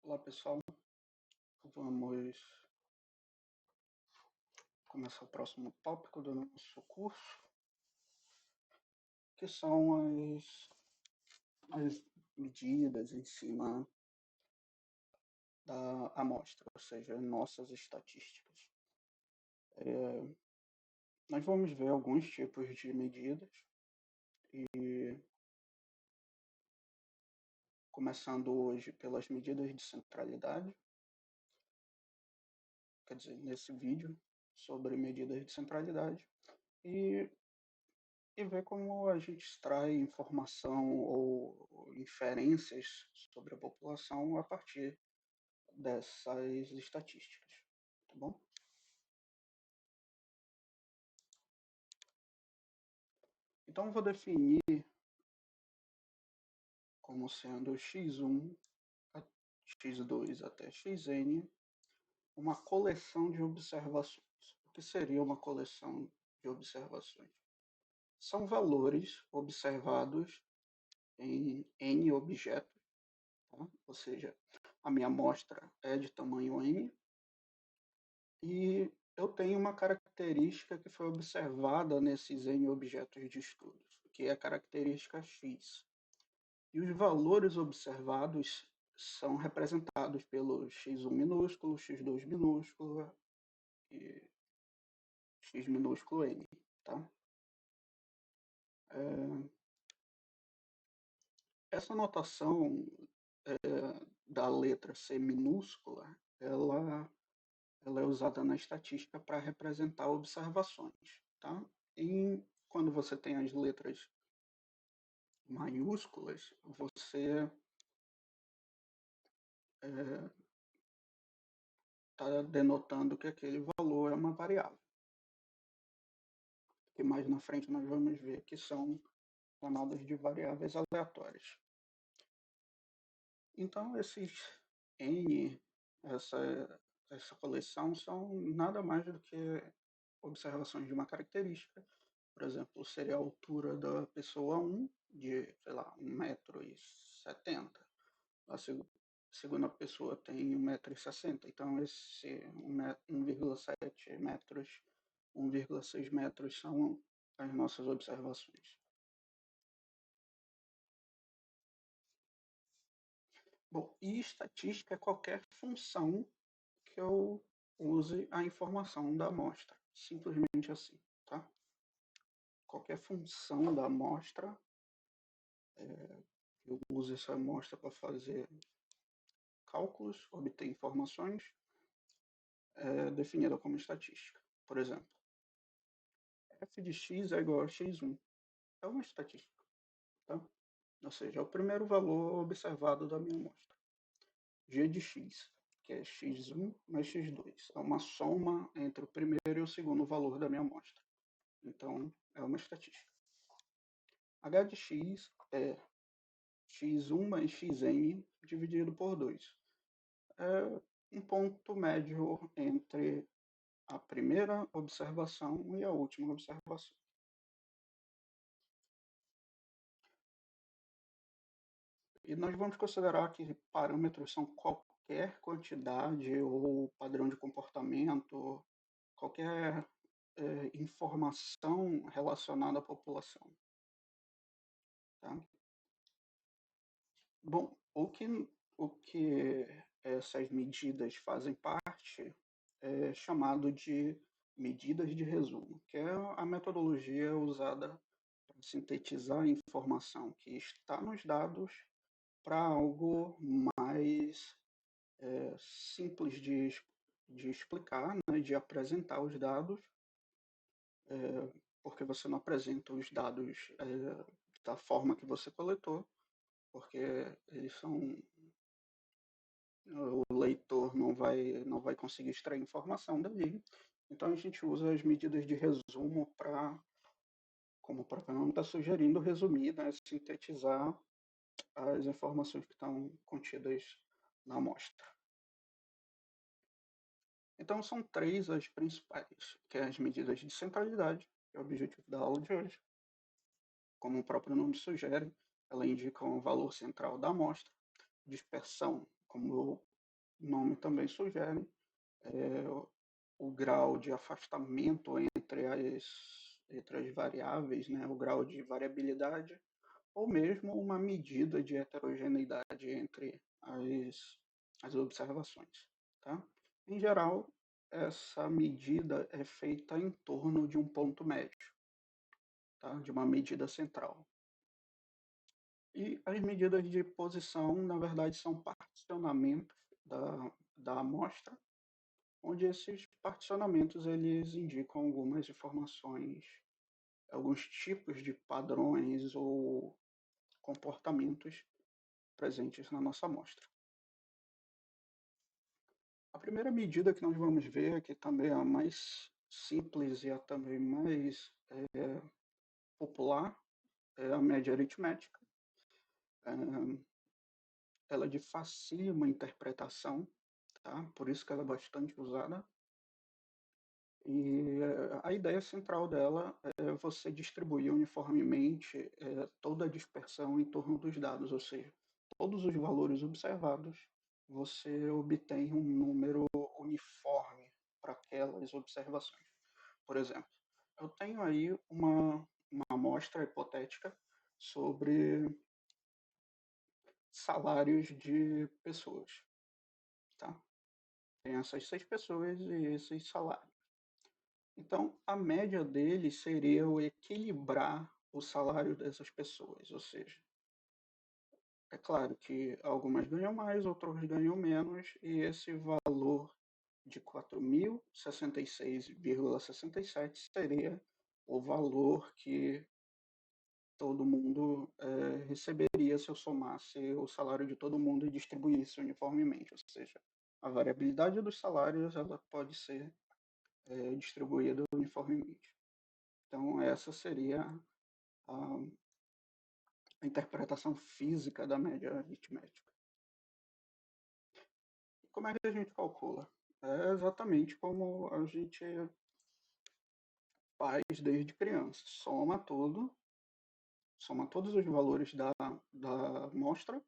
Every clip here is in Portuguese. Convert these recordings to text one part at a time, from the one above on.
Olá pessoal, vamos começar o próximo tópico do nosso curso, que são as medidas em cima da amostra, ou seja, nossas estatísticas. Nós vamos ver alguns tipos de medidas e começando hoje pelas medidas de centralidade, quer dizer, nesse vídeo sobre medidas de centralidade e ver como a gente extrai informação ou inferências sobre a população a partir dessas estatísticas, tá bom? Então, eu vou definir como sendo x1, x2 até xn uma coleção de observações. O que seria uma coleção de observações? São valores observados em n objetos, tá? Ou seja, a minha amostra é de tamanho n, e eu tenho uma característica que foi observada nesses N objetos de estudos, que é a característica X. E os valores observados são representados pelo x1 minúsculo, x2 minúsculo e x minúsculo n. Tá? Essa notação da letra C minúscula, ela é usada na estatística para representar observações. Tá? E quando você tem as letras maiúsculas, você está denotando que aquele valor é uma variável. Que mais na frente nós vamos ver que são chamadas de variáveis aleatórias. Então, esses N, essa coleção, são nada mais do que observações de uma característica. Por exemplo, seria a altura da pessoa 1, de, sei lá, 1,70 m. A segunda pessoa tem 1,60 m, então esse 1,7 metros, 1,6 metros são as nossas observações. Bom, e estatística é qualquer função que eu use a informação da amostra, simplesmente assim, tá? Qualquer função da amostra, eu uso essa amostra para fazer cálculos, obter informações, definida como estatística. Por exemplo, f de x é igual a x1. É uma estatística, tá? Ou seja, é o primeiro valor observado da minha amostra. G de x, que é x1 mais x2. É uma soma entre o primeiro e o segundo valor da minha amostra. Então, é uma estatística. H de x é x1 mais xn dividido por 2. É um ponto médio entre a primeira observação e a última observação. E nós vamos considerar que parâmetros são qualquer quantidade ou padrão de comportamento, qualquer informação relacionada à população. Tá? Bom, o que essas medidas fazem parte é chamado de medidas de resumo, que é a metodologia usada para sintetizar a informação que está nos dados para algo mais simples de explicar, né, de apresentar os dados, porque você não apresenta os dados da forma que você coletou, porque eles são o leitor não vai conseguir extrair informação dali. Então a gente usa as medidas de resumo para, como o próprio nome está sugerindo, resumir, né, sintetizar as informações que estão contidas na amostra. Então são três as principais, que é as medidas de centralidade, que é o objetivo da aula de hoje. Como o próprio nome sugere, ela indica o valor central da amostra. Dispersão, como eu o nome também sugere, é, o grau de afastamento entre as variáveis, né, o grau de variabilidade, ou mesmo uma medida de heterogeneidade entre as observações. Tá? Em geral, essa medida é feita em torno de um ponto médio, tá? De uma medida central. E as medidas de posição, na verdade, são particionamentos da amostra, onde esses particionamentos eles indicam algumas informações, alguns tipos de padrões ou comportamentos presentes na nossa amostra. A primeira medida que nós vamos ver, que também é a mais simples e a também mais popular, é a média aritmética. Ela é de facílima interpretação, tá? Por isso que ela é bastante usada. E a ideia central dela é você distribuir uniformemente toda a dispersão em torno dos dados, ou seja, todos os valores observados, você obtém um número uniforme para aquelas observações. Por exemplo, eu tenho aí uma amostra hipotética sobre salários de pessoas, tá? Tem essas 6 pessoas e esses salários. Então, a média deles seria o equilibrar o salário dessas pessoas, ou seja, é claro que algumas ganham mais, outras ganham menos, e esse valor de 4.066,67 seria o valor que todo mundo receberia se eu somasse o salário de todo mundo e distribuísse uniformemente, ou seja, a variabilidade dos salários ela pode ser distribuída uniformemente. Então, essa seria a interpretação física da média aritmética. Como é que a gente calcula? É exatamente como a gente faz desde criança. Soma todos os valores da amostra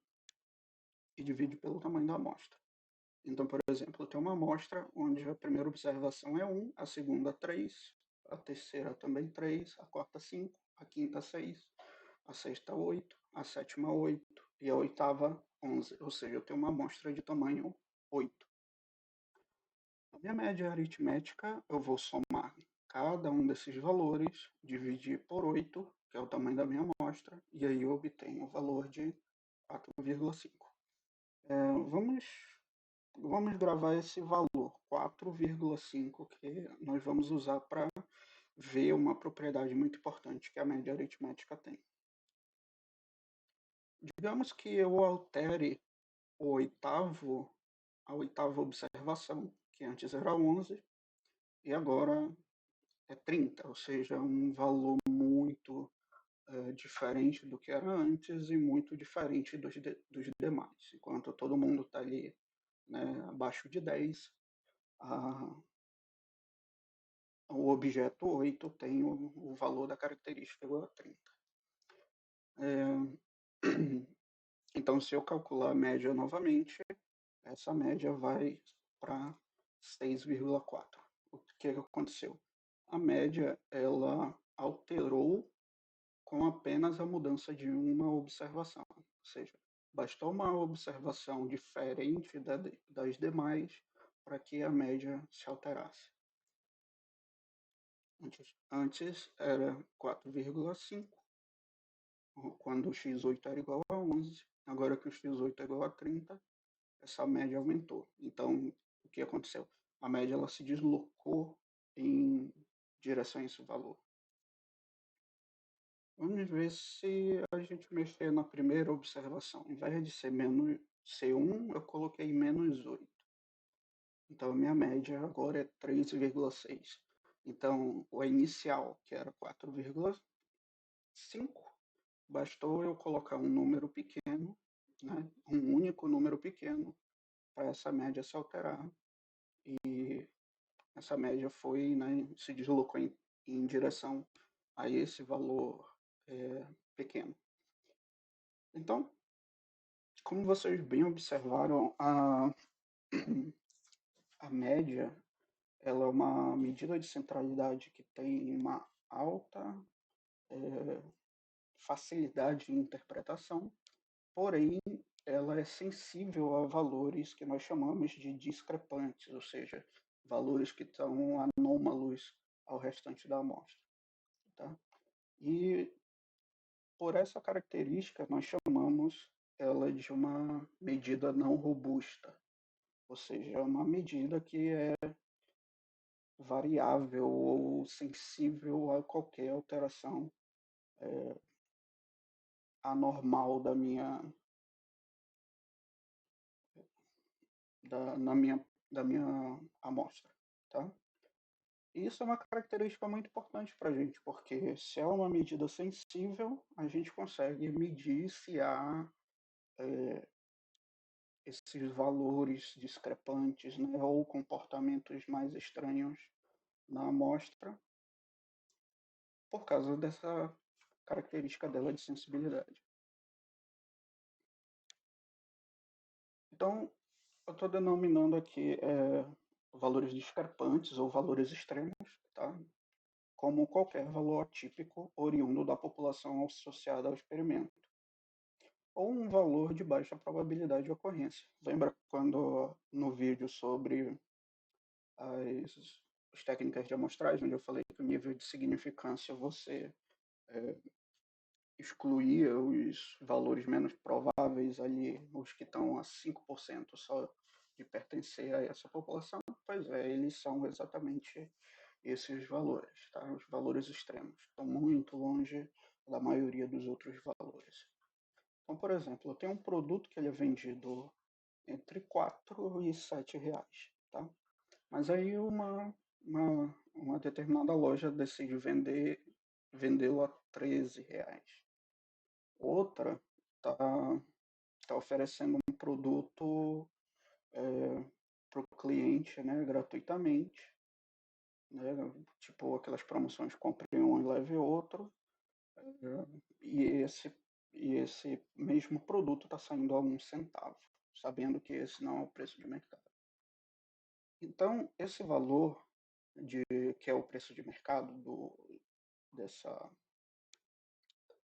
e divide pelo tamanho da amostra. Então, por exemplo, eu tenho uma amostra onde a primeira observação é 1, a segunda 3, a terceira também 3, a quarta 5, a quinta 6, a sexta 8, a sétima 8 e a oitava 11. Ou seja, eu tenho uma amostra de tamanho 8. A minha média aritmética, eu vou somar cada um desses valores, dividir por 8, que é o tamanho da minha amostra, e aí eu obtenho o valor de 4,5. Vamos gravar esse valor, 4,5, que nós vamos usar para ver uma propriedade muito importante que a média aritmética tem. Digamos que eu altere a oitava observação, que antes era 11, e agora é 30, ou seja, um valor muito diferente do que era antes e muito diferente dos demais. Enquanto todo mundo está ali, né, abaixo de 10, a, o objeto 8 tem o valor da característica igual a 30. Então, se eu calcular a média novamente, essa média vai para 6,4. O que aconteceu? A média ela alterou com apenas a mudança de uma observação. Ou seja, bastou uma observação diferente das demais para que a média se alterasse. Antes era 4,5, quando o x8 era igual a 11. Agora que o x8 é igual a 30, essa média aumentou. Então, o que aconteceu? A média ela se deslocou em direção a esse valor. Vamos ver se a gente mexer na primeira observação. Em vez de ser 1, eu coloquei menos 8. Então, a minha média agora é 3,6. Então, o inicial, que era 4,5, bastou eu colocar um número pequeno, né, um único número pequeno, para essa média se alterar. E essa média foi, né, se deslocou em direção a esse valor pequeno. Então, como vocês bem observaram, A média, ela é uma medida de centralidade que tem uma alta facilidade de interpretação, porém ela é sensível a valores que nós chamamos de discrepantes, ou seja, valores que estão anômalos ao restante da amostra. Tá? E por essa característica nós chamamos ela de uma medida não robusta, ou seja, é uma medida que é variável ou sensível a qualquer alteração anormal da minha amostra, tá? E isso é uma característica muito importante para a gente, porque se é uma medida sensível, a gente consegue medir se há esses valores discrepantes, né, ou comportamentos mais estranhos na amostra, por causa dessa característica dela de sensibilidade. Então, eu estou denominando aqui valores discrepantes ou valores extremos, tá? Como qualquer valor atípico oriundo da população associada ao experimento, ou um valor de baixa probabilidade de ocorrência. Lembra quando no vídeo sobre as técnicas de amostragem, onde eu falei que o nível de significância você excluía os valores menos prováveis ali, os que estão a 5% só de pertencer a essa população? Pois é, eles são exatamente esses valores, tá? Os valores extremos, estão muito longe da maioria dos outros valores. Então, por exemplo, eu tenho um produto que ele é vendido entre 4 e 7 reais, tá? Mas aí uma determinada loja decide vendê-lo a 13 reais. Outra tá oferecendo um produto para o cliente, né, gratuitamente, né, tipo aquelas promoções compre um e leve outro, e esse mesmo produto está saindo a 1 centavo, sabendo que esse não é o preço de mercado. Então, esse valor que é o preço de mercado dessa,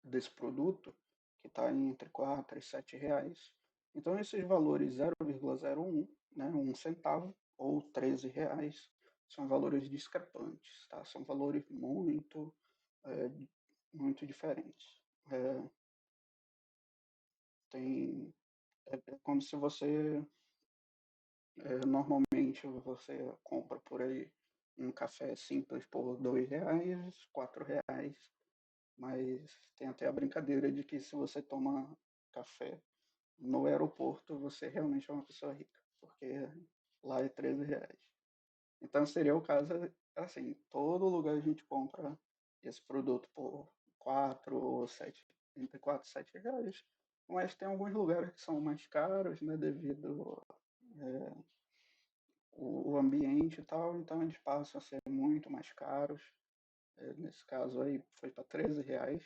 desse produto, que está entre 4 e 7 reais. Então, esses valores 0,01, né, 1 centavo, ou 13 reais, são valores discrepantes, tá? São valores é, muito diferentes. É, é como se você, normalmente, você compra por aí um café simples por 2 reais, 4 reais, mas tem até a brincadeira de que se você toma café no aeroporto, você realmente é uma pessoa rica, porque lá é 13 reais. Então seria o caso, assim, todo lugar a gente compra esse produto por 4 ou 7, entre 4 e 7 reais. Mas tem alguns lugares que são mais caros, né, devido o ambiente e tal, então eles passam a ser muito mais caros. Nesse caso aí foi para 13 reais.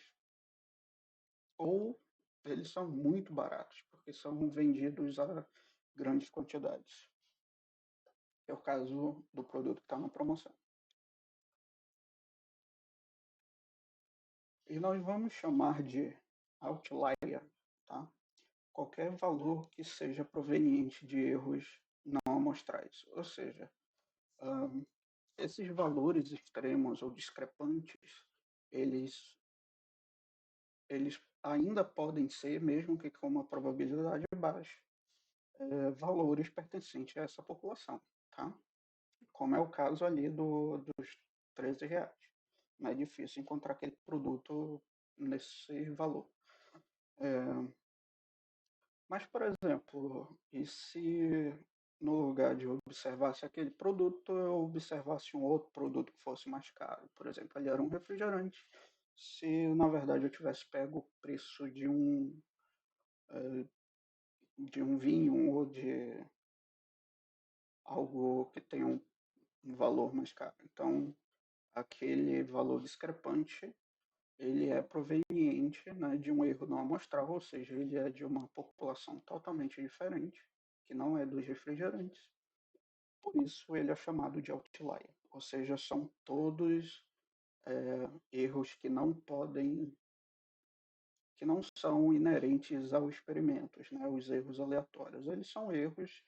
Ou eles são muito baratos, porque são vendidos a grandes quantidades. É o caso do produto que está na promoção. E nós vamos chamar de outlier, tá? Qualquer valor que seja proveniente de erros não amostrais. Ou seja, esses valores extremos ou discrepantes, eles, eles ainda podem ser, mesmo que com uma probabilidade baixa, valores pertencentes a essa população, tá? Como é o caso ali dos 13 reais. Não é difícil encontrar aquele produto nesse valor. Mas, por exemplo, e se no lugar de observasse aquele produto, eu observasse um outro produto que fosse mais caro? Por exemplo, ali era um refrigerante. Se na verdade eu tivesse pego o preço de um vinho ou de algo que tenha um valor mais caro. Então, aquele valor discrepante ele é proveniente, né, de um erro não amostral, ou seja, ele é de uma população totalmente diferente. que não é dos refrigerantes. Por isso ele é chamado de outlier, ou seja, são todos erros que não são inerentes ao experimentos, né? Os erros aleatórios. Eles são erros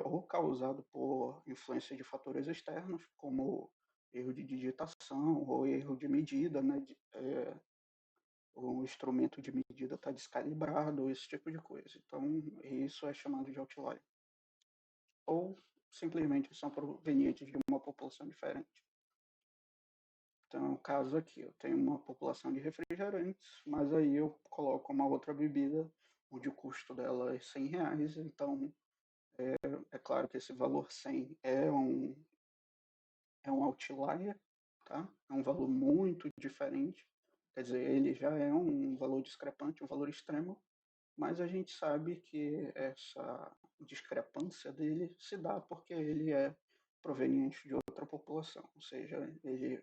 ou causados por influência de fatores externos, como erro de digitação ou erro de medida, né? O instrumento de medida está descalibrado, esse tipo de coisa. Então, isso é chamado de outlier. Ou simplesmente são provenientes de uma população diferente. Então, no caso aqui, eu tenho uma população de refrigerantes, mas aí eu coloco uma outra bebida, onde o custo dela é R$ 100, então é claro que esse valor 100 é um outlier, tá? É um valor muito diferente, quer dizer, ele já é um valor discrepante, um valor extremo, mas a gente sabe que essa discrepância dele se dá porque ele é proveniente de outra população, ou seja, ele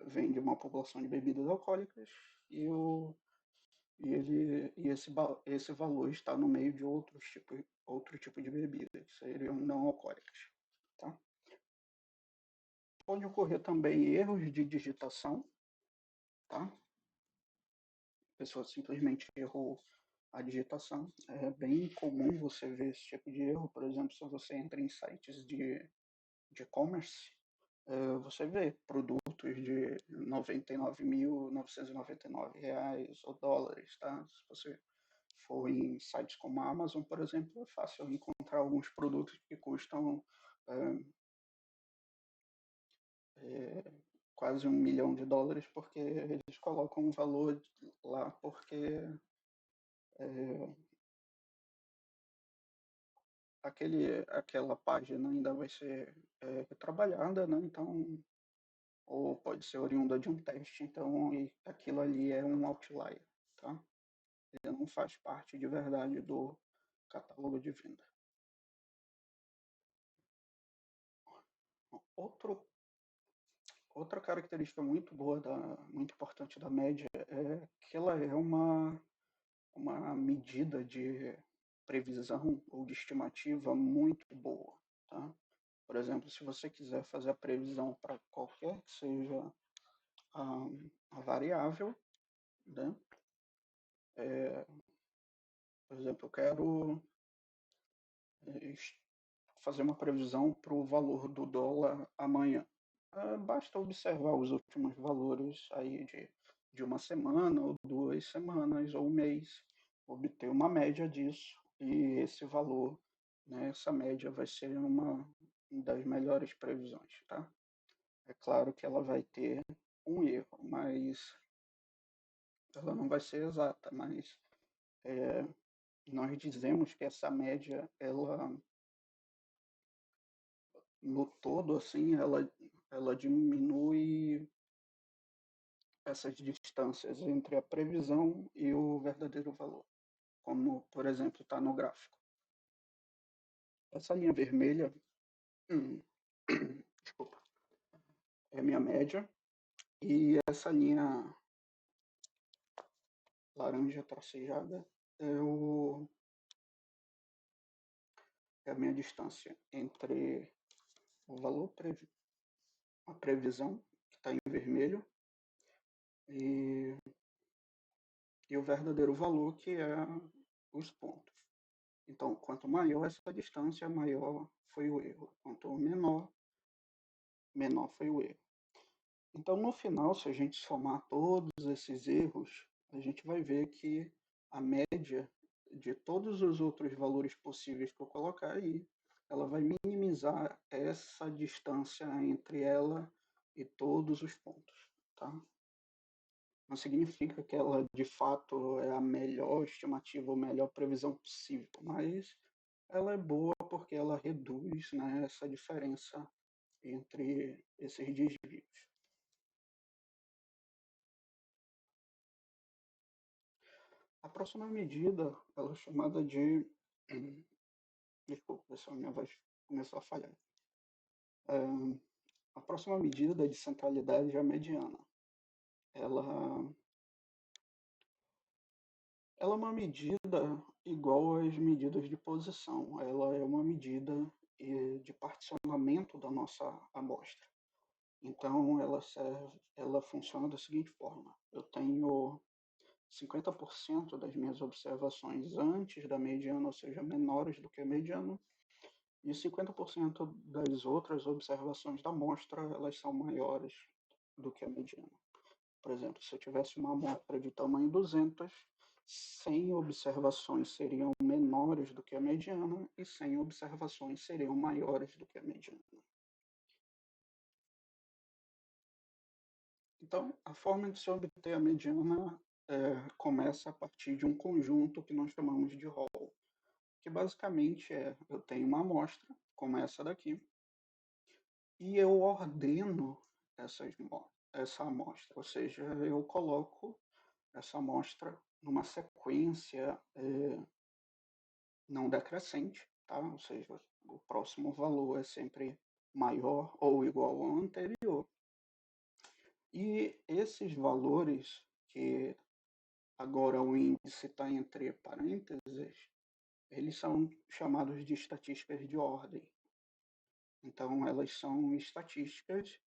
vem de uma população de bebidas alcoólicas e, esse valor está no meio de outro tipo de bebida, que seriam não alcoólicas. Tá? Pode ocorrer também erros de digitação, tá? A pessoa simplesmente errou a digitação. É bem comum você ver esse tipo de erro, por exemplo, se você entra em sites de e-commerce, você vê produtos de R$ 99.999 ou dólares, tá? Se você for em sites como a Amazon, por exemplo, é fácil encontrar alguns produtos que custam é, é, quase US$ 1 milhão, porque eles colocam um valor lá porque é, aquela página ainda vai ser trabalhada, né? Então, ou pode ser oriunda de um teste, então aquilo ali é um outlier, tá? Ele não faz parte de verdade do catálogo de venda. Outro, outra característica muito boa, muito importante da média é que ela é uma medida de previsão ou de estimativa muito boa, tá? Por exemplo, se você quiser fazer a previsão para qualquer que seja a variável, né? Por exemplo, eu quero fazer uma previsão para o valor do dólar amanhã. Basta observar os últimos valores aí de uma semana, ou 2 semanas, ou um mês, obter uma média disso, e esse valor, né, essa média vai ser uma das melhores previsões, tá? É claro que ela vai ter um erro, mas ela não vai ser exata, mas nós dizemos que essa média, ela no todo, assim, ela diminui essas distâncias entre a previsão e o verdadeiro valor, como, por exemplo, está no gráfico. Essa linha vermelha, desculpa, é a minha média, e essa linha laranja tracejada é a minha distância entre o valor, a previsão, que está em vermelho, e, e o verdadeiro valor, que é os pontos. Então, quanto maior essa distância, maior foi o erro. Quanto menor, menor foi o erro. Então, no final, se a gente somar todos esses erros, a gente vai ver que a média de todos os outros valores possíveis que eu colocar aí, ela vai minimizar essa distância entre ela e todos os pontos, tá? Não significa que ela, de fato, é a melhor estimativa ou melhor previsão possível, mas ela é boa porque ela reduz, né, essa diferença entre esses desvios. A próxima medida, ela é chamada de... Desculpa, essa minha voz começou a falhar. A próxima medida de centralidade é a mediana. Ela é uma medida igual às medidas de posição. Ela é uma medida de particionamento da nossa amostra. Então, ela funciona da seguinte forma: eu tenho 50% das minhas observações antes da mediana, ou seja, menores do que a mediana, e 50% das outras observações da amostra, elas são maiores do que a mediana. Por exemplo, se eu tivesse uma amostra de tamanho 200, 100 observações seriam menores do que a mediana e 100 observações seriam maiores do que a mediana. Então, a forma de se obter a mediana começa a partir de um conjunto que nós chamamos de rol, que basicamente eu tenho uma amostra, como essa daqui, e eu ordeno essa amostra, ou seja, eu coloco essa amostra numa sequência não decrescente, tá? Ou seja, o próximo valor é sempre maior ou igual ao anterior. E esses valores, que agora o índice está entre parênteses, eles são chamados de estatísticas de ordem. Então, elas são estatísticas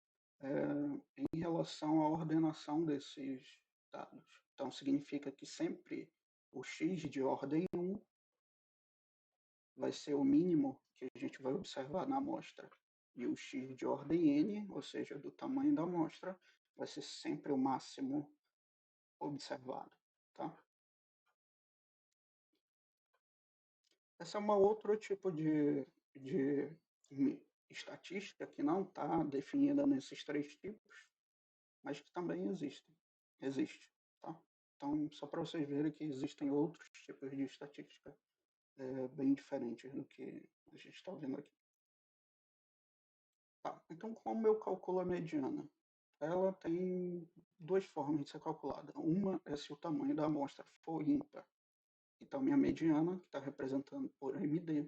em relação à ordenação desses dados. Então, significa que sempre o x de ordem 1 vai ser o mínimo que a gente vai observar na amostra. E o x de ordem n, ou seja, do tamanho da amostra, vai ser sempre o máximo observado. Tá? Essa é uma outro tipo de estatística que não está definida nesses três tipos, mas que também existe. Tá? Então, só para vocês verem que existem outros tipos de estatística bem diferentes do que a gente está vendo aqui. Tá, então como eu calculo a mediana? Ela tem duas formas de ser calculada. Uma é se o tamanho da amostra for ímpar. Então minha mediana, que está representando por MD,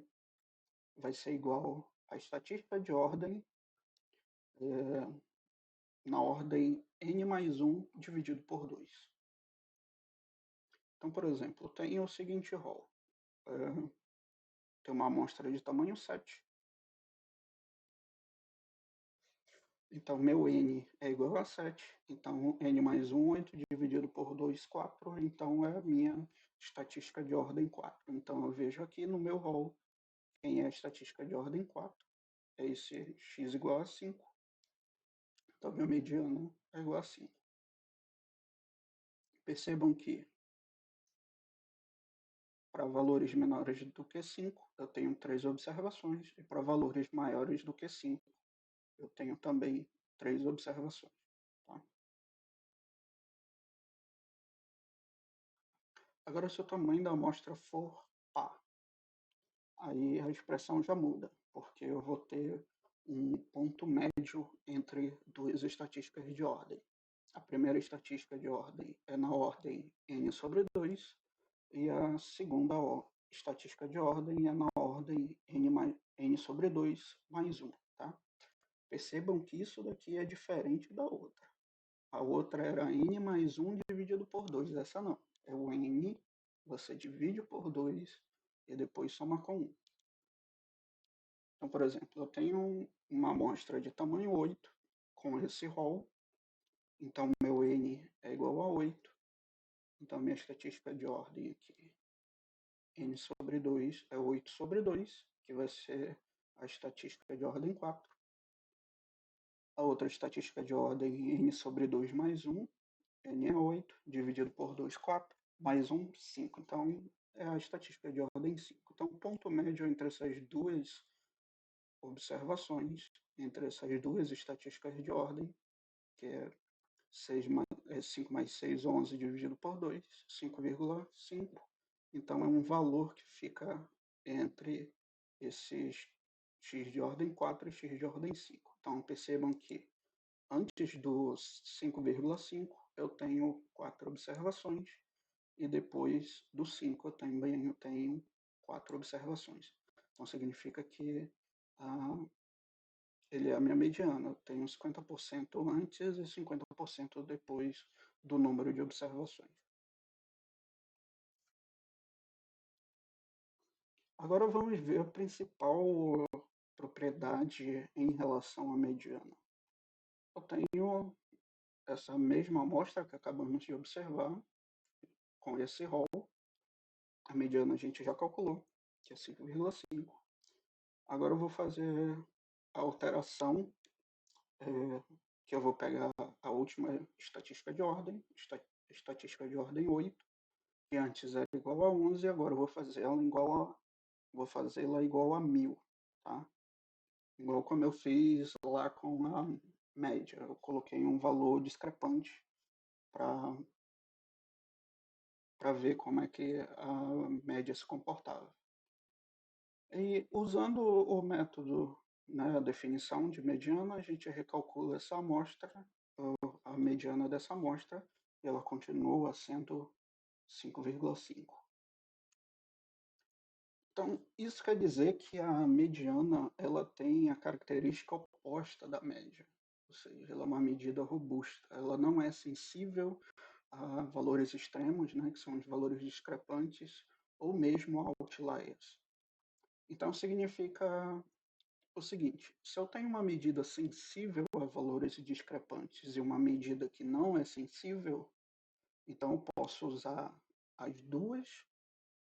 vai ser igual à estatística de ordem na ordem n mais 1 dividido por 2. Então, por exemplo, eu tenho o seguinte rol. Tem uma amostra de tamanho 7. Então, meu n é igual a 7. Então, n mais 1, 8 dividido por 2, 4. Então, é a minha estatística de ordem 4. Então, eu vejo aqui no meu rol quem é a estatística de ordem 4. É esse x igual a 5. Então, minha mediana é igual a 5. Percebam que para valores menores do que 5, eu tenho 3 observações. E para valores maiores do que 5, eu tenho também 3 observações. Tá? Agora, se o tamanho da amostra for A, aí a expressão já muda, porque eu vou ter um ponto médio entre duas estatísticas de ordem. A primeira estatística de ordem é na ordem n sobre 2, e a segunda estatística de ordem é na ordem n sobre 2 mais 1. Tá? Percebam que isso daqui é diferente da outra. A outra era n mais 1 dividido por 2. Essa não. É o n, você divide por 2 e depois soma com 1. Então, por exemplo, eu tenho uma amostra de tamanho 8 com esse rol. Então, meu n é igual a 8. Então, minha estatística de ordem aqui, n sobre 2 é 8 sobre 2, que vai ser a estatística de ordem 4. A outra estatística de ordem n sobre 2 mais 1, n é 8, dividido por 2, 4, mais 1, 5. Então, é a estatística de ordem 5. Então, o ponto médio entre essas duas observações, entre essas duas estatísticas de ordem, que é 5 mais 6, 11 dividido por 2, 5,5. Então, é um valor que fica entre esses x de ordem 4 e x de ordem 5. Então, percebam que antes do 5,5 eu tenho 4 observações e depois do 5 eu também tenho 4 observações. Então, significa que ele é a minha mediana. Eu tenho 50% antes e 50% depois do número de observações. Agora vamos ver a principal propriedade em relação à mediana. Eu tenho essa mesma amostra que acabamos de observar com esse rol. A mediana a gente já calculou, que é 5,5. Agora eu vou fazer a alteração, que eu vou pegar a última estatística de ordem, estatística de ordem 8, que antes era igual a 11, e agora eu vou fazê-la igual a 1000, tá? Igual como eu fiz lá com a média. Eu coloquei um valor discrepante para ver como é que a média se comportava. E usando o método, né, a definição de mediana, a gente recalcula essa amostra, a mediana dessa amostra, e ela continua sendo 5,5. Então, isso quer dizer que a mediana ela tem a característica oposta da média, ou seja, ela é uma medida robusta, ela não é sensível a valores extremos, né, que são os valores discrepantes, ou mesmo a outliers. Então, significa o seguinte: se eu tenho uma medida sensível a valores discrepantes e uma medida que não é sensível, então eu posso usar as duas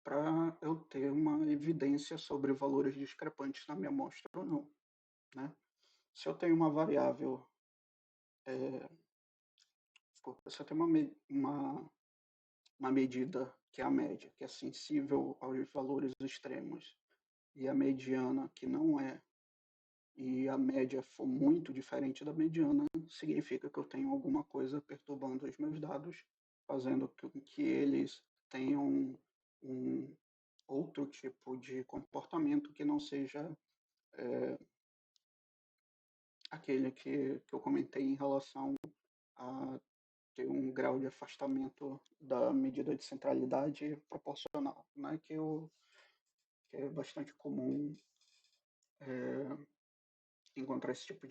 para eu ter uma evidência sobre valores discrepantes na minha amostra ou não, né? Se eu tenho uma variável, se eu tenho uma medida que é a média, que é sensível aos valores extremos, e a mediana que não é, e a média for muito diferente da mediana, significa que eu tenho alguma coisa perturbando os meus dados, fazendo com que eles tenham um outro tipo de comportamento que não seja aquele que eu comentei em relação a ter um grau de afastamento da medida de centralidade proporcional, né? Que é bastante comum encontrar esse tipo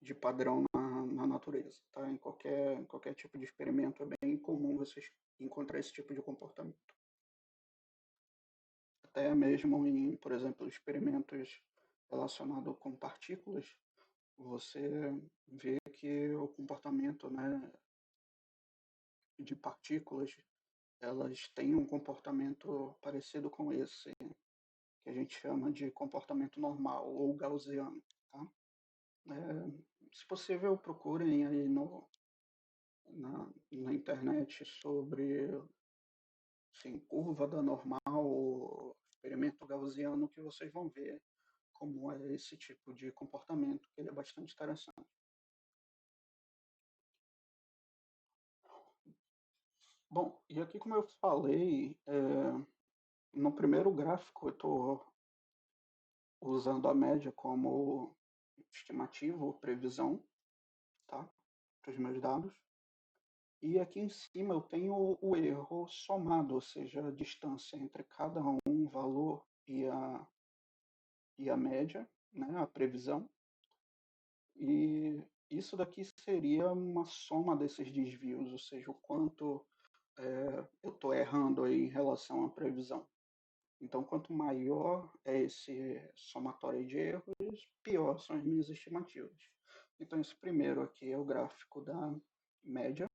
de padrão na natureza. Tá? Em qualquer tipo de experimento é bem comum vocês encontrar esse tipo de comportamento. Até mesmo em, por exemplo, experimentos relacionados com partículas, você vê que o comportamento, né, de partículas, elas têm um comportamento parecido com esse, que a gente chama de comportamento normal ou gaussiano. Tá? Se possível, procurem aí na internet sobre, assim, curva da normal, experimento gaussiano, que vocês vão ver como é esse tipo de comportamento, que ele é bastante interessante. Bom, e aqui como eu falei, no primeiro gráfico eu estou usando a média como estimativa ou previsão, tá? Para os meus dados. E aqui em cima eu tenho o erro somado, ou seja, a distância entre cada um valor e a média, né, a previsão. E isso daqui seria uma soma desses desvios, ou seja, o quanto eu estou errando aí em relação à previsão. Então, quanto maior é esse somatório de erros, pior são as minhas estimativas. Então, esse primeiro aqui é o gráfico da média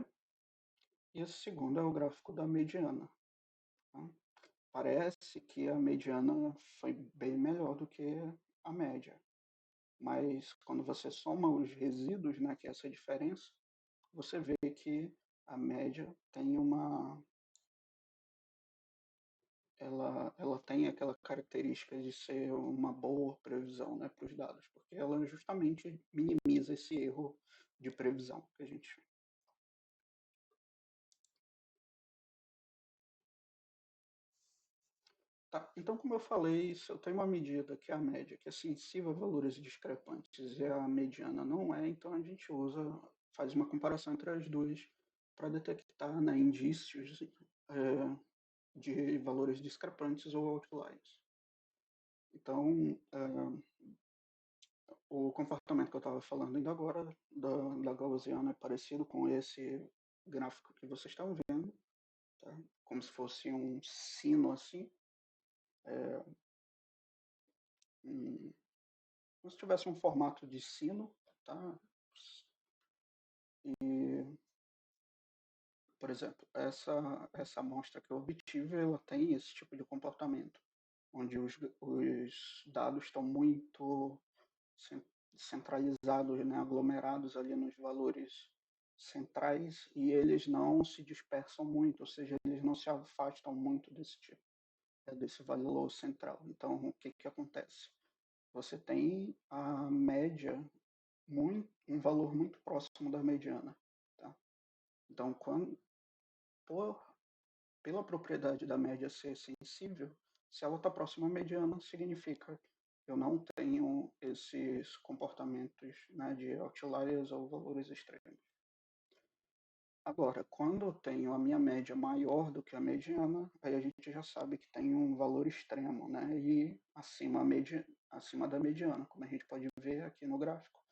e esse segundo é o gráfico da mediana. Tá? Parece que a mediana foi bem melhor do que a média, mas quando você soma os resíduos, né, que é essa diferença, você vê que a média tem ela tem aquela característica de ser uma boa previsão, né, para os dados, porque ela justamente minimiza esse erro de previsão que a gente. Tá, então, como eu falei, se eu tenho uma medida que é a média, que é sensível a valores discrepantes e a mediana não é, então a gente faz uma comparação entre as duas para detectar, né, indícios de valores discrepantes ou outliers. Então, o comportamento que eu estava falando ainda agora da Gaussiana é parecido com esse gráfico que vocês estão vendo, tá? Como se fosse um sino assim. é, como se tivesse um formato de sino, tá? E, por exemplo, essa amostra que eu obtive, ela tem esse tipo de comportamento, onde os dados estão muito centralizados, né, aglomerados ali nos valores centrais e eles não se dispersam muito, ou seja, eles não se afastam muito desse tipo, desse valor central. Então, o que que acontece? Você tem a média, um valor muito próximo da mediana, tá? Então, por, pela propriedade da média ser sensível, se ela está próxima à mediana, significa que eu não tenho esses comportamentos, né, de outliers ou valores extremos. Agora, quando eu tenho a minha média maior do que a mediana, aí a gente já sabe que tem um valor extremo, né? E acima da mediana, como a gente pode ver aqui no gráfico.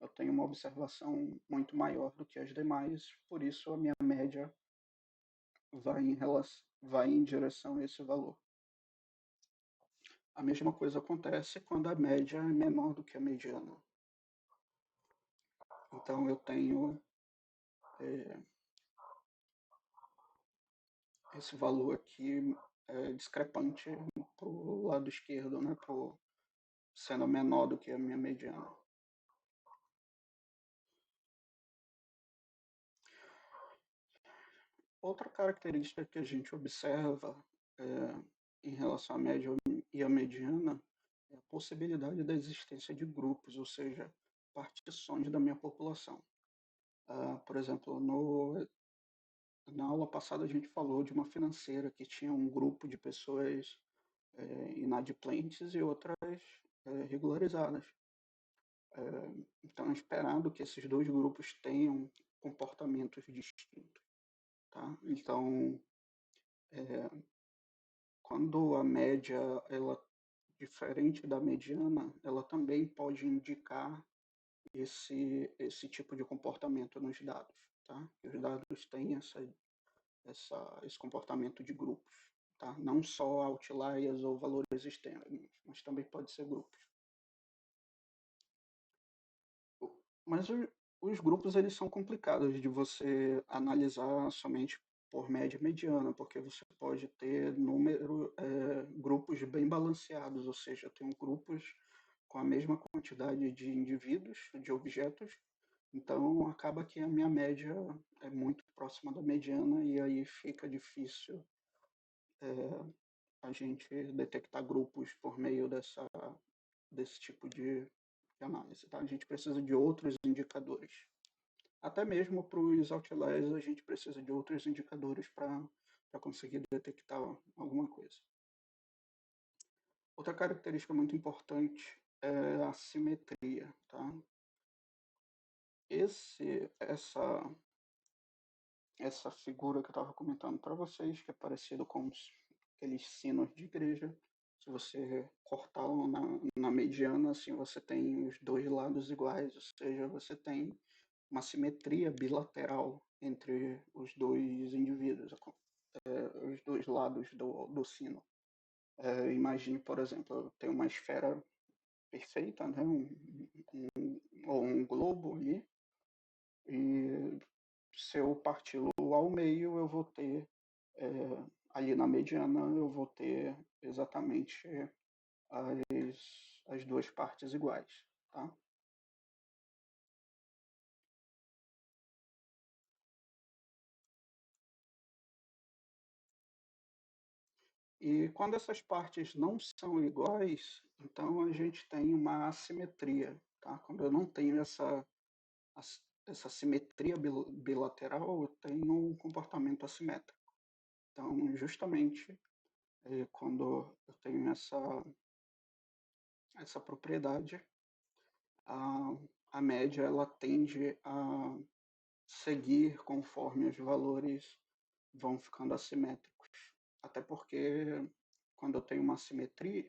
Eu tenho uma observação muito maior do que as demais, por isso a minha média vai em direção a esse valor. A mesma coisa acontece quando a média é menor do que a mediana. Então eu tenho esse valor aqui discrepante para o lado esquerdo, né, sendo menor do que a minha mediana. Outra característica que a gente observa em relação à média e à mediana é a possibilidade da existência de grupos, ou seja, partições da minha população. Por exemplo, na aula passada a gente falou de uma financeira que tinha um grupo de pessoas inadimplentes e outras regularizadas. Então é esperado que esses dois grupos tenham comportamentos distintos. Tá? Então, quando a média ela diferente da mediana, ela também pode indicar esse tipo de comportamento nos dados. Tá? Os dados têm esse comportamento de grupos. Tá? Não só outliers ou valores externos, mas também pode ser grupos. Mas os grupos eles são complicados de você analisar somente por média e mediana, porque você pode ter grupos bem balanceados, ou seja, eu tenho grupos com a mesma quantidade de indivíduos, de objetos, então acaba que a minha média é muito próxima da mediana e aí fica difícil a gente detectar grupos por meio desse tipo de análise. Tá? A gente precisa de outros indicadores. Até mesmo para os outliers, a gente precisa de outros indicadores para conseguir detectar alguma coisa. Outra característica muito importante é a simetria. Tá? Essa figura que eu estava comentando para vocês, que é parecido com aqueles sinos de igreja, se você cortá-lo na mediana, assim você tem os dois lados iguais, ou seja, você tem uma simetria bilateral entre os dois indivíduos, os dois lados do sino. Imagine, por exemplo, eu tenho uma esfera perfeita, né? Ou um globo ali, e se eu parti-lo ao meio, eu vou ter, ali na mediana, eu vou ter exatamente as duas partes iguais. Tá? E quando essas partes não são iguais, então a gente tem uma assimetria. Tá? Quando eu não tenho essa simetria bilateral, eu tenho um comportamento assimétrico. Então, justamente quando eu tenho essa propriedade, a, a média ela tende a seguir conforme os valores vão ficando assimétricos. Até porque quando eu tenho uma assimetria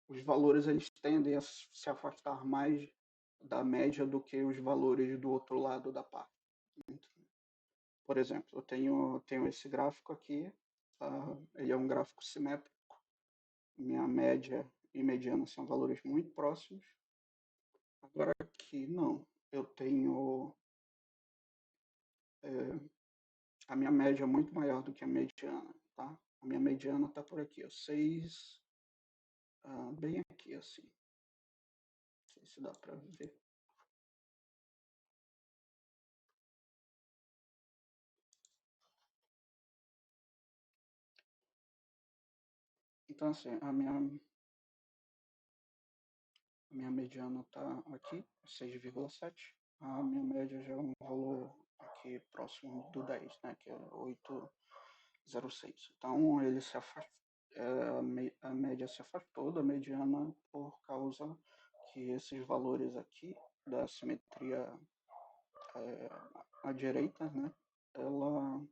os valores eles tendem a se afastar mais da média do que os valores do outro lado da parte. Por exemplo, eu tenho esse gráfico aqui ele é um gráfico simétrico. Minha média e mediana são valores muito próximos. Agora aqui não, eu tenho a minha média é muito maior do que a mediana, tá? A minha mediana está por aqui, ó, 6, bem aqui assim. Não sei se dá para ver. Então assim, a minha mediana está aqui, 6,7. A minha média já é um valor aqui próximo do 10, né, que é 8,06. Então ele se afasta, a média se afastou da mediana por causa que esses valores aqui da simetria à direita, né, ela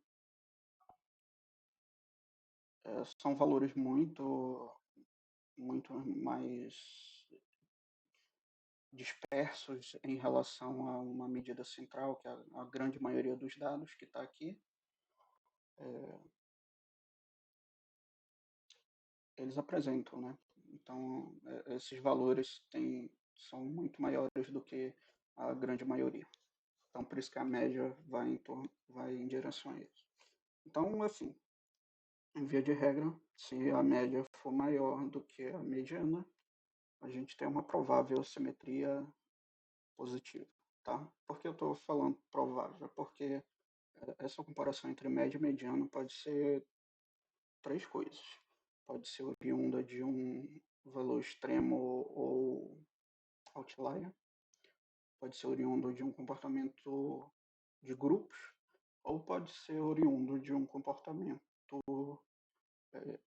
são valores muito mais dispersos em relação a uma medida central, que é a grande maioria dos dados que está aqui, eles apresentam, né? Então, esses valores são muito maiores do que a grande maioria. Então, por isso que a média vai em direção a isso. Então, assim, em via de regra, se a média for maior do que a mediana, a gente tem uma provável simetria positiva, tá? Por que eu estou falando provável? Porque essa comparação entre média e mediana pode ser três coisas. Pode ser oriunda de um valor extremo ou outlier, pode ser oriundo de um comportamento de grupos, ou pode ser oriundo de um comportamento é,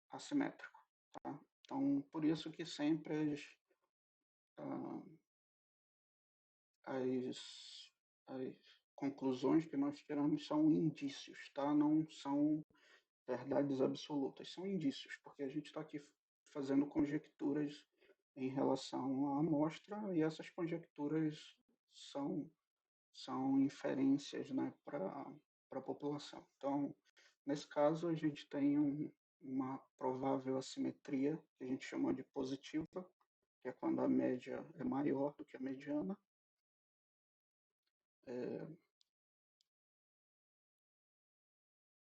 assimétrico. Tá? Então, por isso que sempre ah, as conclusões que nós tiramos são indícios, tá? Não são verdades absolutas, são indícios, porque a gente está aqui fazendo conjecturas em relação à amostra e essas conjecturas são, são inferências, né, para a população. Então, nesse caso, a gente tem uma provável assimetria, que a gente chama de positiva, que é quando a média é maior do que a mediana. É,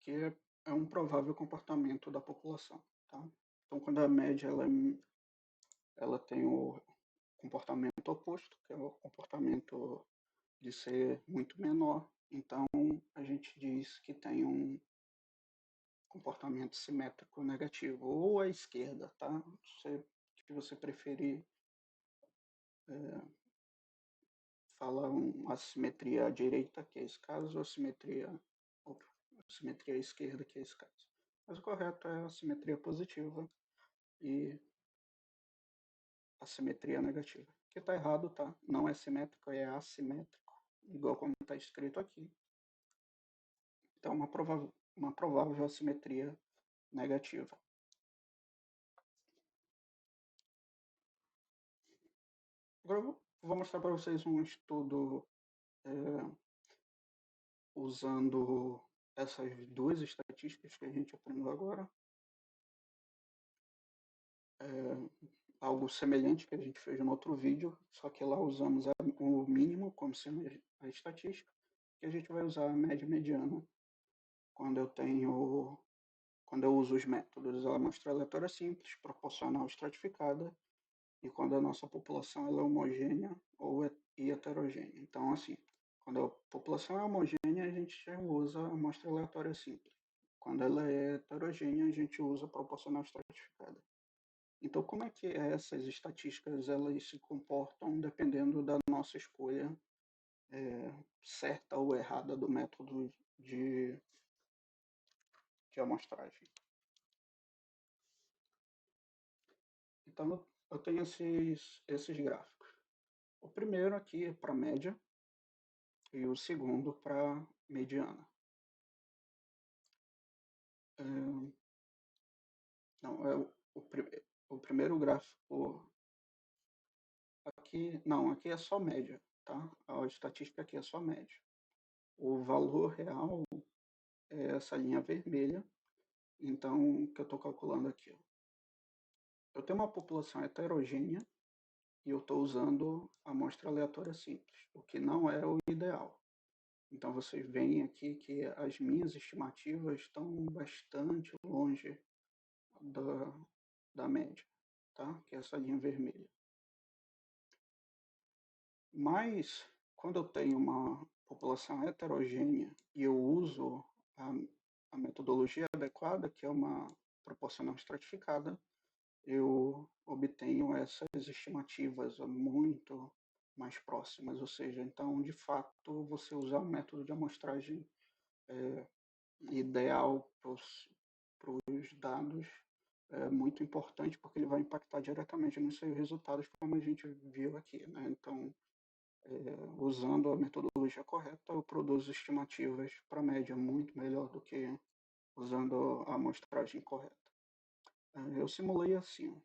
que é um provável comportamento da população. Tá? Então, quando a média ela tem o comportamento oposto, que é o comportamento de ser muito menor, então a gente diz que tem um comportamento simétrico negativo, ou à esquerda, tá? Se você preferir falar uma simetria à direita, que é esse caso, ou simetria à esquerda, que é esse caso. Mas o correto é a simetria positiva e a simetria negativa. O que está errado, tá? Não é simétrico, é assimétrico, igual como está escrito aqui. Então, uma provável assimetria negativa. Agora eu vou mostrar para vocês um estudo usando essas duas estatísticas que a gente aprendeu agora. Algo semelhante que a gente fez no outro vídeo, só que lá usamos o mínimo como sendo a estatística, e a gente vai usar a média mediana quando eu uso os métodos amostra aleatória simples, proporcional estratificada, e quando a nossa população ela é homogênea ou e heterogênea. Então, assim, quando a população é homogênea, a gente já usa a amostra aleatória simples. Quando ela é heterogênea, a gente usa proporcional estratificada. Então, como é que essas estatísticas elas se comportam dependendo da nossa escolha certa ou errada do método de amostragem? Então, eu tenho esses gráficos. O primeiro aqui é para média e o segundo para mediana. Não, o primeiro gráfico aqui, não, aqui é só média, tá? A estatística aqui é só média. O valor real é essa linha vermelha Então, o que eu estou calculando aqui? Ó, eu tenho uma população heterogênea e eu estou usando a amostra aleatória simples, o que não é o ideal. Então, vocês veem aqui que as minhas estimativas estão bastante longe da, da média, tá? Que é essa linha vermelha. Mas, quando eu tenho uma população heterogênea e eu uso a, a metodologia adequada, que é uma proporcional estratificada, eu obtenho essas estimativas muito mais próximas, ou seja, então, de fato, você usar o método de amostragem ideal para os dados é muito importante, porque ele vai impactar diretamente nos seus resultados, como a gente viu aqui, né? Então, usando a metodologia correta, eu produzo estimativas para média muito melhor do que usando a amostragem correta. Eu simulei assim,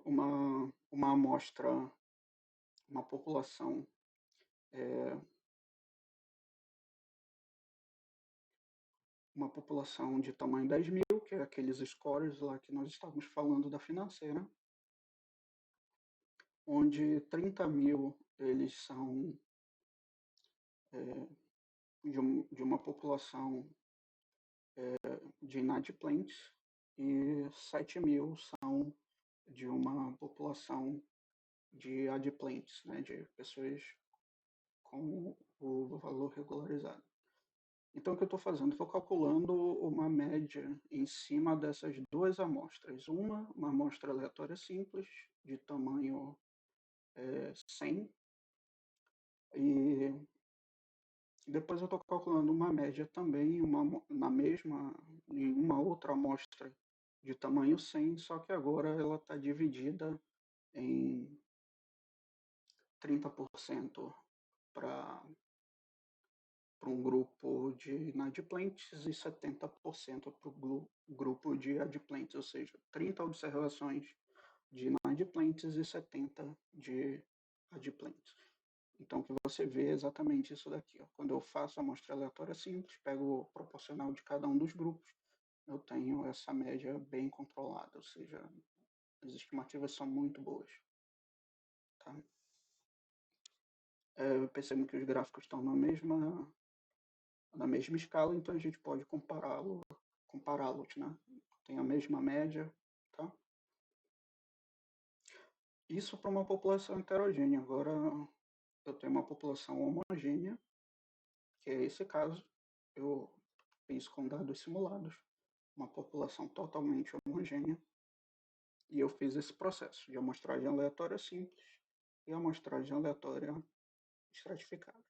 uma amostra, uma população uma população de tamanho 10.000, que é aqueles scores lá que nós estávamos falando da financeira, onde 30.000 eles são de uma população de inadimplentes e 7.000 são de uma população de adimplentes, né, de pessoas com o valor regularizado. Então, o que eu estou fazendo? Estou calculando uma média em cima dessas duas amostras. Uma amostra aleatória simples, de tamanho 100, e depois eu estou calculando uma média também em uma outra amostra de tamanho 100, só que agora ela está dividida em 30% para um grupo de inadimplentes e 70% para o grupo de adimplentes, ou seja, 30 observações de inadimplentes e 70 de adimplentes. Então, o que você vê é exatamente isso daqui. Ó. Quando eu faço a amostra aleatória simples, pego o proporcional de cada um dos grupos, eu tenho essa média bem controlada, ou seja, as estimativas são muito boas. Tá? Percebo que os gráficos estão na mesma escala, então a gente pode compará-los, né? Tem a mesma média, tá? Isso para uma população heterogênea. Agora eu tenho uma população homogênea, que é esse caso. Eu fiz com dados simulados, uma população totalmente homogênea, e eu fiz esse processo de amostragem aleatória simples e amostragem aleatória estratificada.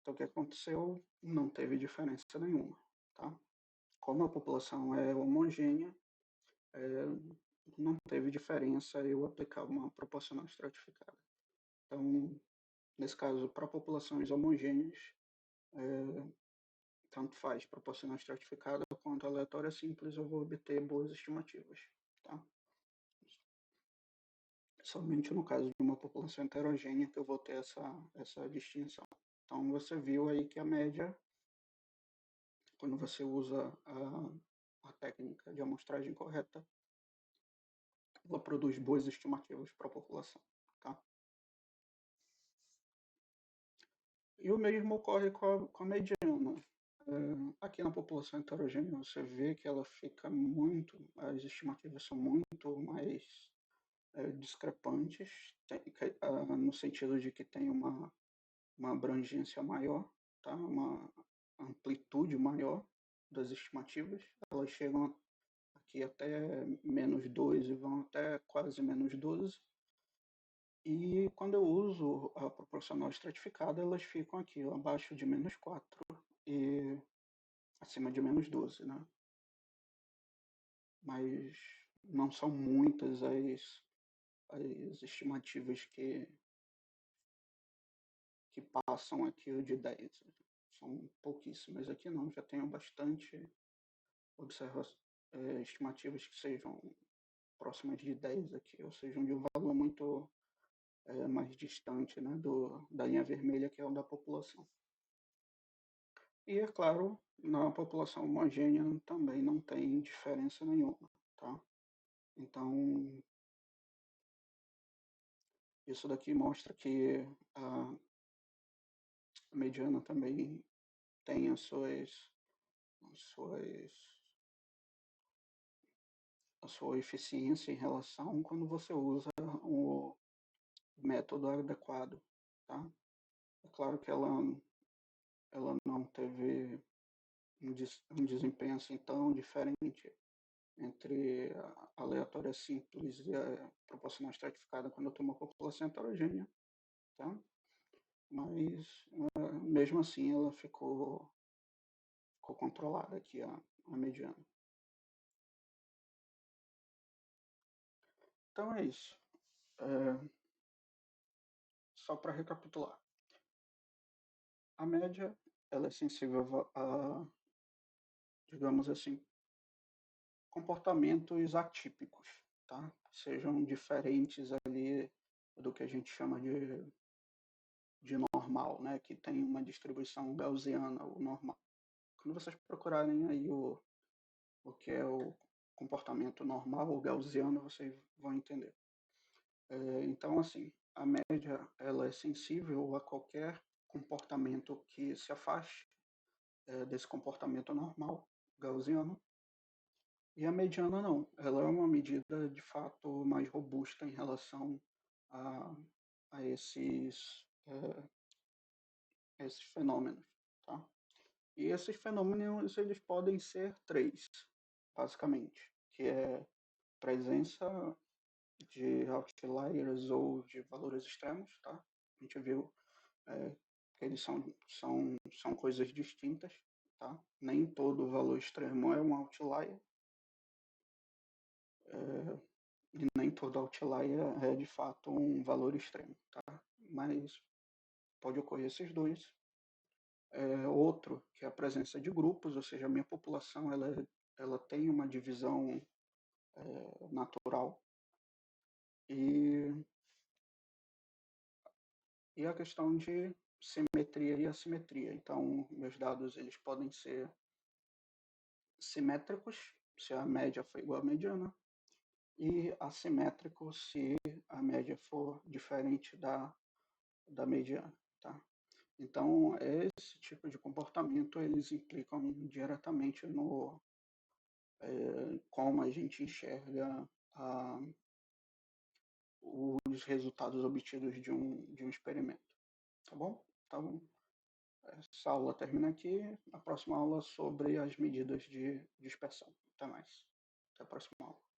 Então, o que aconteceu? Não teve diferença nenhuma, tá? Como a população é homogênea, não teve diferença eu aplicar uma proporcional estratificada. Então, nesse caso, para populações homogêneas, tanto faz proporcional estratificada quanto aleatória simples, eu vou obter boas estimativas. Tá? Somente no caso de uma população heterogênea que eu vou ter essa distinção. Então, você viu aí que a média, quando você usa a técnica de amostragem correta, ela produz boas estimativas para a população. Tá? E o mesmo ocorre com a mediana. Aqui na população heterogênea, você vê que ela fica as estimativas são muito mais discrepantes, no sentido de que tem uma abrangência maior, tá? Uma amplitude maior das estimativas. Elas chegam aqui até -2 e vão até quase -12. E quando eu uso a proporcional estratificada, elas ficam aqui abaixo de -4 e acima de -12, né? Mas não são muitas as estimativas que passam aqui de 10. São pouquíssimas. Aqui não, já tenho bastante estimativas que sejam próximas de 10 aqui, ou sejam de um valor muito mais distante, né, da linha vermelha, que é o da população. E, é claro, na população homogênea também não tem diferença nenhuma, tá? Então, isso daqui mostra que a mediana também tem as suas, a sua eficiência em relação quando você usa o método adequado, tá? É claro que ela não teve um desempenho assim tão diferente entre a aleatória simples e a proporcional estratificada quando eu tomo a população heterogênea, tá? Mas mesmo assim ela ficou controlada aqui a mediana. Então é isso. É, só para recapitular, a média ela é sensível a, digamos assim, comportamentos atípicos, tá? Sejam diferentes ali do que a gente chama de normal, né? Que tem uma distribuição gaussiana, o normal. Quando vocês procurarem aí o que é o comportamento normal ou gaussiano, vocês vão entender. Então, assim, a média ela é sensível a qualquer comportamento que se afaste desse comportamento normal gaussiano. E a mediana não, ela é uma medida de fato mais robusta em relação a, a esses fenômenos, tá? E esses fenômenos eles podem ser três, basicamente, que é presença de outliers ou de valores extremos, tá? A gente viu que eles são coisas distintas, tá? Nem todo valor extremo é um outlier, é, e nem todo outlier é de fato um valor extremo, tá? Mas pode ocorrer esses dois. Outro, que é a presença de grupos, ou seja, a minha população ela tem uma divisão natural e, e a questão de simetria e assimetria. Então, meus dados eles podem ser simétricos, se a média for igual à mediana, e assimétricos se a média for diferente da mediana, tá? Então, esse tipo de comportamento, eles implicam diretamente no como a gente enxerga a, os resultados obtidos de um experimento, tá bom? Então, essa aula termina aqui. A próxima aula é sobre as medidas de dispersão. Até mais. Até a próxima aula.